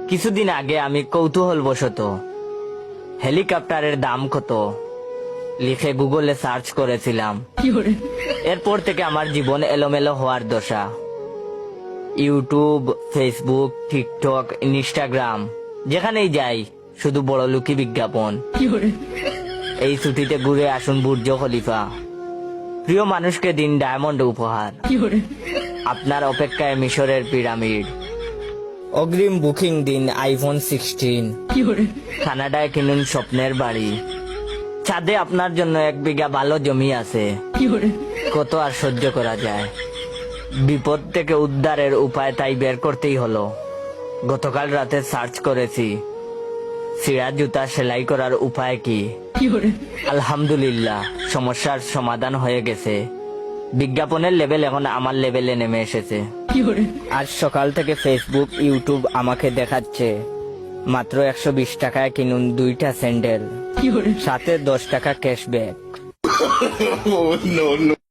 কিছুদিন আগে আমি কৌতূহলবশত হেলিকপ্টারের দাম কত লিখে গুগলে সার্চ করেছিলাম। এরপর থেকে আমার জীবন এলোমেলো হওয়ার দশা। ইউটিউব, ফেসবুক, টিকটক, ইনস্টাগ্রাম, যেখানেই যাই শুধু বড়লোকি বিজ্ঞাপন। এই ছুটিতে ঘুরে আসুন বুর্জ খলিফা, প্রিয় মানুষকে দিন ডায়মন্ড উপহার, আপনার অপেক্ষায় মিশরের পিরামিড, অগ্রিম বুকিং দিন আইফোন 16, কানাডায় কিনুন স্বপ্নের বাড়ি, ছাদে আপনার জন্য 1 বিঘা ভালো জমি আছে। কত আর সহ্য করা যায়। বিপদ থেকে উদ্ধারের উপায় তাই বের করতেই হলো। গতকাল রাতে সার্চ করেছি ছিঁড়া জুতা সেলাই করার উপায় কি। আলহামদুলিল্লাহ, সমস্যার সমাধান হয়ে গেছে। বিজ্ঞাপনের লেভেল এখন আমার লেভেলে নেমে এসেছে। আজ সকাল থেকে ফেসবুক, ইউটিউব আমাকে দেখাচ্ছে মাত্র 120 টাকায় কিনুন 2টা স্যান্ডেল, সাথে 10 টাকা ক্যাশব্যাক।